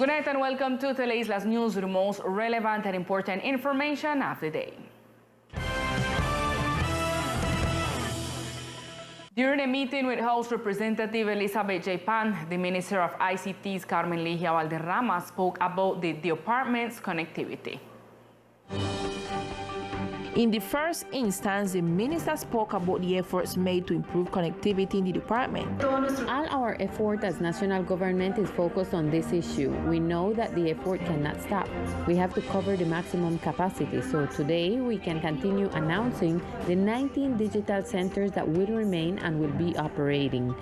Good night and welcome to Teleislas News with the most relevant and important information of the day. During a meeting with House Representative Elizabeth J. Pan, the Minister of ICT's Carmen Ligia Valderrama spoke about the department's connectivity. In the first instance, the minister spoke about the efforts made to improve connectivity in the department. All our effort as national government is focused on this issue. We know that the effort cannot stop. We have to cover the maximum capacity. So today we can continue announcing the 19 digital centers that will remain and will be operating.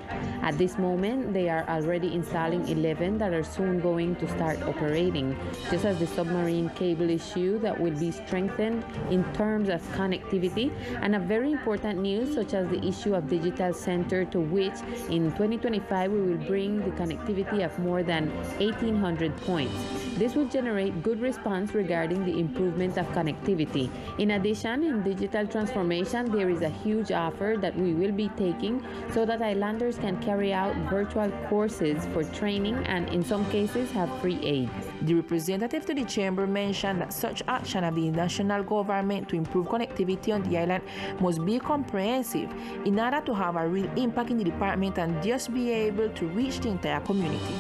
At this moment, they are already installing 11 that are soon going to start operating, just as the submarine cable issue that will be strengthened in terms of connectivity, and a very important news such as the issue of digital center, to which in 2025 we will bring the connectivity of more than 1,800 points. This will generate good response regarding the improvement of connectivity. In addition, in digital transformation, there is a huge offer that we will be taking so that islanders can carry out virtual courses for training and in some cases have free aid. The representative to the chamber mentioned that such action of the national government to improve connectivity on the island must be comprehensive in order to have a real impact in the department and just be able to reach the entire community.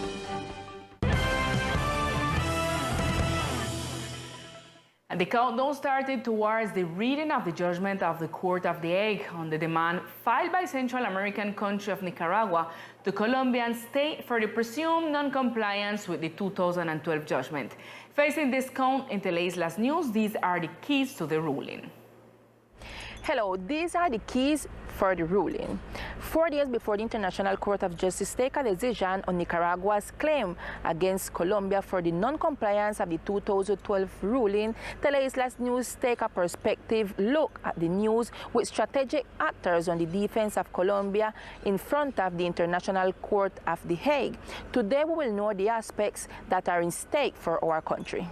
And the countdown started towards the reading of the judgment of the Court of The Hague on the demand filed by Central American country of Nicaragua to Colombian state for the presumed non-compliance with the 2012 judgment. Facing this count in Teleislas News, these are the keys to the ruling. Hello, these are the keys for the ruling. 4 years before the International Court of Justice take a decision on Nicaragua's claim against Colombia for the non-compliance of the 2012 ruling, Teleislas News take a perspective look at the news with strategic actors on the defense of Colombia in front of the International Court of The Hague. Today we will know the aspects that are in stake for our country.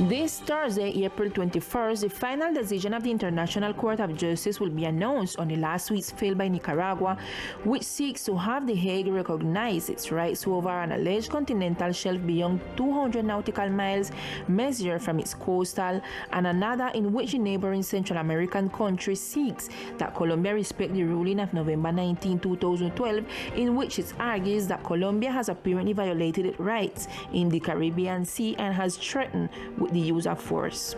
This Thursday, April 21st, the final decision of the International Court of Justice will be announced on the last week's field by Nicaragua, which seeks to have The Hague recognize its rights over an alleged continental shelf beyond 200 nautical miles measured from its coastal, and another in which the neighboring Central American country seeks that Colombia respect the ruling of November 19, 2012, in which it argues that Colombia has apparently violated its rights in the Caribbean Sea and has threatened with the use of force.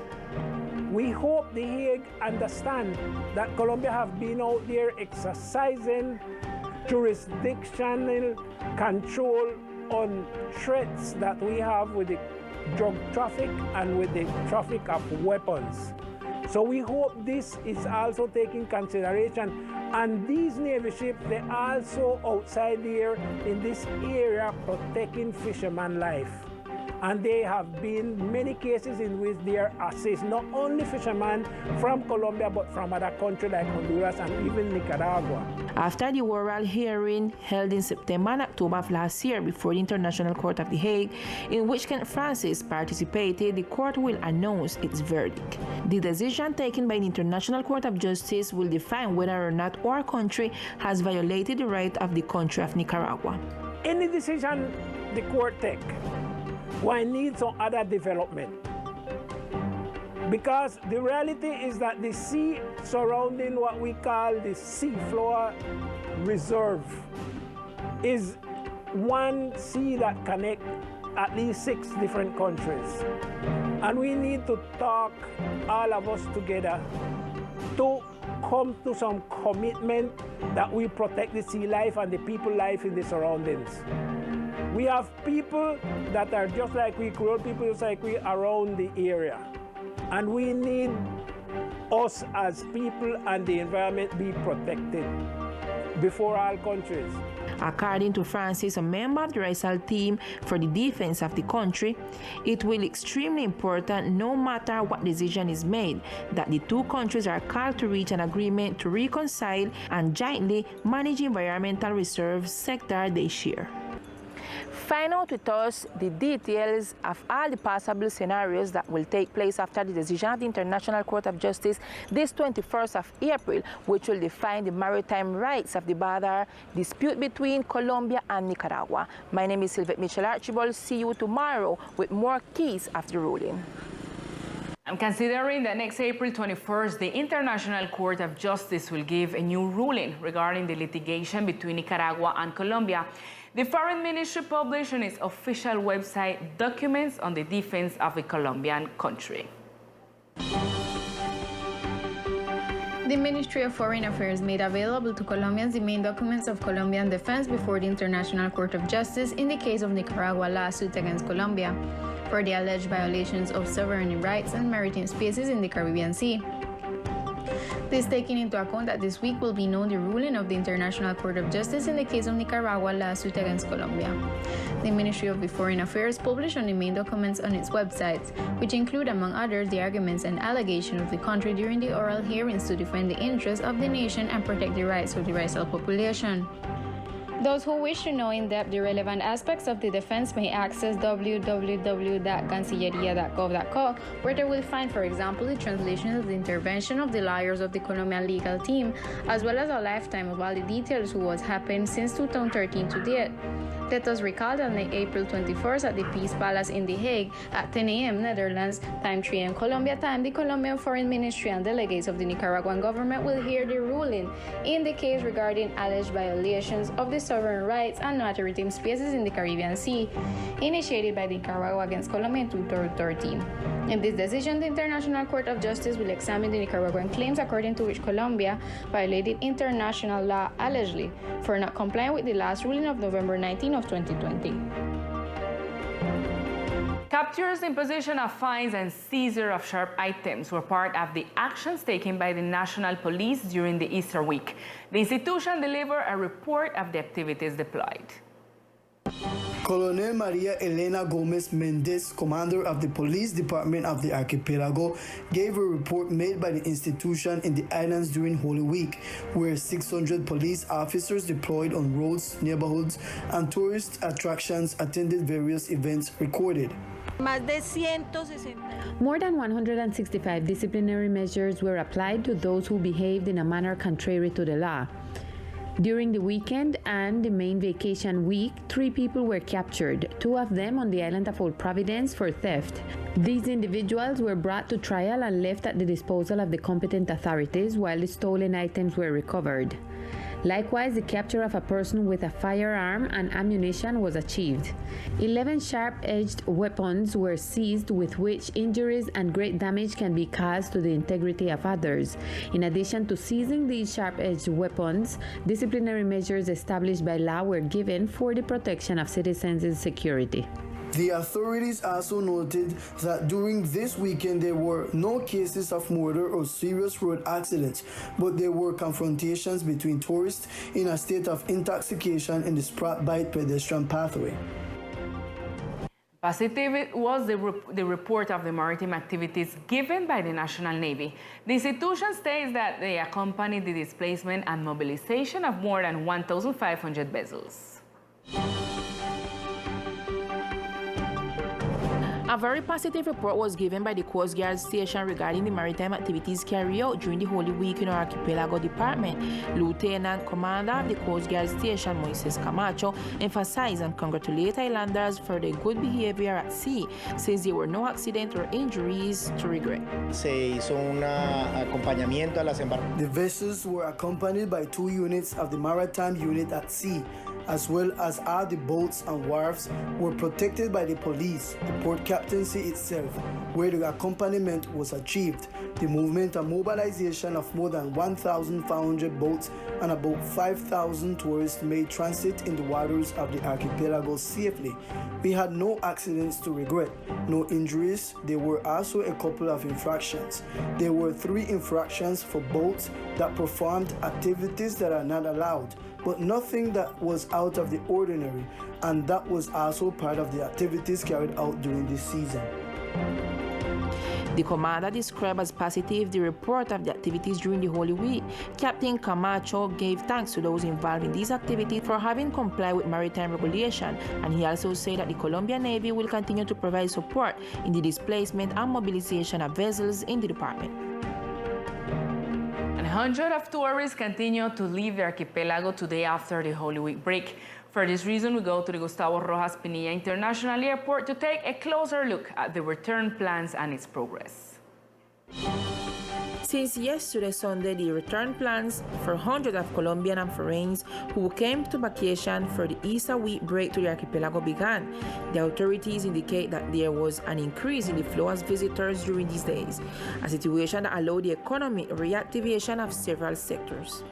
We hope The Hague understand that Colombia have been out there exercising jurisdictional control on threats that we have with the drug traffic and with the traffic of weapons. So we hope this is also taking consideration, and these Navy ships, they're also outside there in this area protecting fisherman life. And there have been many cases in which they assist not only fishermen from Colombia but from other countries like Honduras and even Nicaragua. After the oral hearing held in September and October of last year before the International Court of The Hague, in which Ken Francis participated, the court will announce its verdict. The decision taken by the International Court of Justice will define whether or not our country has violated the right of the country of Nicaragua. Any decision the court takes, why need some other development? Because the reality is that the sea surrounding what we call the seafloor reserve is one sea that connects at least 6 different countries. And we need to talk, all of us together, to come to some commitment that we protect the sea life and the people life in the surroundings. We have people that are just like we, Creole people just like we, around the area. And we need us as people and the environment be protected before all countries. According to Francis, a member of the RISAL team for the defense of the country, it will be extremely important, no matter what decision is made, that the two countries are called to reach an agreement to reconcile and jointly manage environmental reserve sector they share. Find out with us the details of all the possible scenarios that will take place after the decision of the International Court of Justice this 21st of April, which will define the maritime rights of the border dispute between Colombia and Nicaragua. My name is Sylvette Mitchell Archibald. See you tomorrow with more keys of the ruling. I'm considering that next April 21st, the International Court of Justice will give a new ruling regarding the litigation between Nicaragua and Colombia. The Foreign Ministry published on its official website documents on the defense of the Colombian country. The Ministry of Foreign Affairs made available to Colombians the main documents of Colombian defense before the International Court of Justice in the case of Nicaragua lawsuit against Colombia for the alleged violations of sovereign rights and maritime spaces in the Caribbean Sea. This taking into account that this week will be known the ruling of the International Court of Justice in the case of Nicaragua lawsuit against Colombia. The Ministry of Foreign Affairs published on the main documents on its website, which include, among others, the arguments and allegations of the country during the oral hearings to defend the interests of the nation and protect the rights of the racial population. Those who wish to know in depth the relevant aspects of the defense may access www.cancilleria.gov.co, where they will find, for example, the translation of the intervention of the lawyers of the Colombian legal team, as well as a lifetime of all the details of what's happened since 2013 to date. Let us recall that on April 21st at the Peace Palace in The Hague at 10 a.m. Netherlands, time 3 a.m. Colombia time, the Colombian Foreign Ministry and delegates of the Nicaraguan government will hear the ruling in the case regarding alleged violations of the sovereign rights and maritime spaces in the Caribbean Sea, initiated by Nicaragua against Colombia in 2013. In this decision, the International Court of Justice will examine the Nicaraguan claims according to which Colombia violated international law allegedly for not complying with the last ruling of November 19 of 2020. Captures, imposition of fines, and seizure of sharp items were part of the actions taken by the National Police during the Easter week. The institution delivered a report of the activities deployed. Colonel Maria Elena Gomez Mendez, commander of the police department of the archipelago, gave a report made by the institution in the islands during Holy Week, where 600 police officers deployed on roads, neighborhoods, and tourist attractions attended various events recorded. More than 165 disciplinary measures were applied to those who behaved in a manner contrary to the law. During the weekend and the main vacation week, 3 people were captured, 2 of them on the island of Old Providence for theft. These individuals were brought to trial and left at the disposal of the competent authorities while the stolen items were recovered. Likewise, the capture of a person with a firearm and ammunition was achieved. 11 sharp-edged weapons were seized with which injuries and great damage can be caused to the integrity of others. In addition to seizing these sharp-edged weapons, disciplinary measures established by law were given for the protection of citizens' security. The authorities also noted that during this weekend there were no cases of murder or serious road accidents, but there were confrontations between tourists in a state of intoxication in the Sprat Bight pedestrian pathway. Positive was the report of the maritime activities given by the National Navy. The institution states that they accompanied the displacement and mobilization of more than 1,500 vessels. A very positive report was given by the Coast Guard Station regarding the maritime activities carried out during the Holy Week in our archipelago department. Lieutenant Commander of the Coast Guard Station, Moises Camacho, emphasized and congratulated islanders for their good behavior at sea, since there were no accidents or injuries to regret. The vessels were accompanied by 2 units of the Maritime Unit at Sea, as well as all the boats and wharves were protected by the police, the port captaincy itself, where the accompaniment was achieved. The movement and mobilization of more than 1,500 boats and about 5,000 tourists made transit in the waters of the archipelago safely. We had no accidents to regret, no injuries. There were also a couple of infractions. There were 3 infractions for boats that performed activities that are not allowed, but nothing that was out of the ordinary, and that was also part of the activities carried out during this season. The commander described as positive the report of the activities during the Holy Week. Captain Camacho gave thanks to those involved in these activities for having complied with maritime regulation, and he also said that the Colombian Navy will continue to provide support in the displacement and mobilization of vessels in the department. And hundreds of tourists continue to leave the archipelago today after the Holy Week break. For this reason, we go to the Gustavo Rojas Pinilla International Airport to take a closer look at the return plans and its progress. Since yesterday, Sunday, the return plans for hundreds of Colombian and foreigners who came to vacation for the Easter week break to the archipelago began. The authorities indicate that there was an increase in the flow of visitors during these days, a situation that allowed the economic reactivation of several sectors.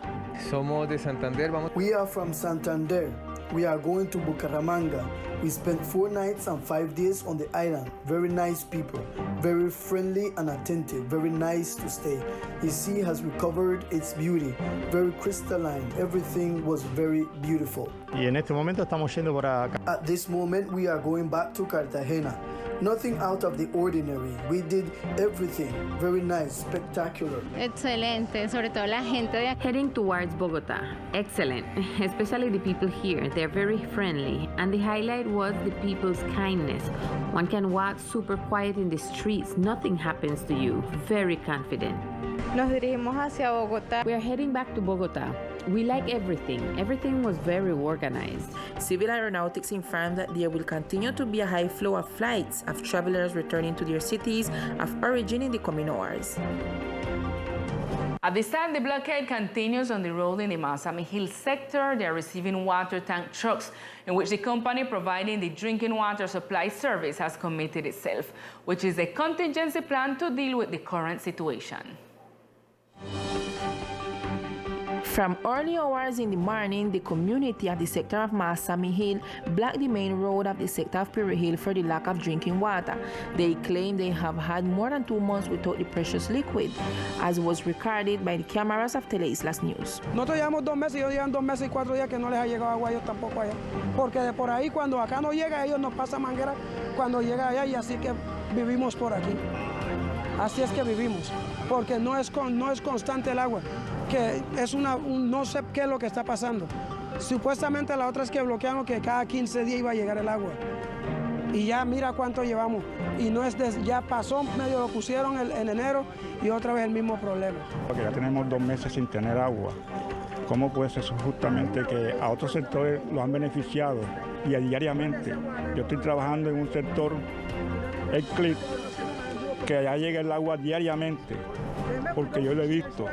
Somos de Santander. We are from Santander. We are going to Bucaramanga. We spent 4 nights and 5 days on the island. Very nice people, very friendly and attentive, very nice to stay. The sea has recovered its beauty, very crystalline. Everything was very beautiful. Y en este momento estamos yendo para acá. At this moment, we are going back to Cartagena. Nothing out of the ordinary. We did everything. Very nice, spectacular. Excelente, sobre todo la gente de aquí. Heading towards Bogota. Excellent, especially the people here. They're very friendly, and the highlight was the people's kindness. One can walk super quiet in the streets. Nothing happens to you. Very confident. Nos dirigimos hacia Bogotá. We are heading back to Bogota. We like everything. Everything was very organized. Civil Aeronautics informed that there will continue to be a high flow of flights of travelers returning to their cities of origin in the coming hours. At this time, the blockade continues on the road in the Masami Hill sector. They are receiving water tank trucks in which the company providing the drinking water supply service has committed itself, which is a contingency plan to deal with the current situation. From early hours in the morning, the community of the sector of Masami Hill blocked the main road of the sector of Perry Hill for the lack of drinking water. They claim they have had more than 2 months without the precious liquid, as was recorded by the cameras of Teleislas News. Nosotros llevamos 2 meses, ellos llevan 2 meses y 4 días que no les ha llegado agua a ellos tampoco allá. Porque de por ahí, cuando acá no llega, ellos nos pasan manguera cuando llega allá, y así que vivimos por aquí. Así es que vivimos, porque no es constante el agua, que es no sé qué es lo que está pasando. Supuestamente la otra es que bloquearon que cada 15 días iba a llegar el agua. Y ya mira cuánto llevamos. Y no es ya pasó, medio lo pusieron en enero y otra vez el mismo problema. Porque ya tenemos 2 meses sin tener agua. ¿Cómo puede ser justamente que a otros sectores lo han beneficiado y a diariamente? Yo estoy trabajando en un sector, el CLIP, que allá llega el agua diariamente, porque yo lo he visto,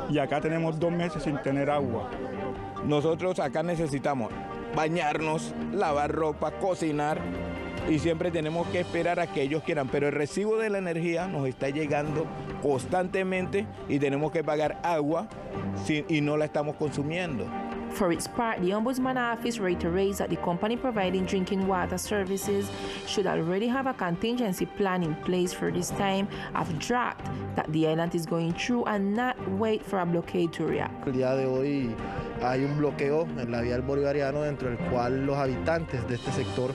y acá tenemos 2 meses sin tener agua. Nosotros acá necesitamos bañarnos, lavar ropa, cocinar, y siempre tenemos que esperar a que ellos quieran, pero el recibo de la energía nos está llegando constantemente y tenemos que pagar agua y no la estamos consumiendo. For its part, the Ombudsman Office reiterates that the company providing drinking water services should already have a contingency plan in place for this time of drought that the island is going through and not wait for a blockade to react. El día de hoy hay un bloqueo en la vía del Bolivariano, dentro del cual los habitantes de este sector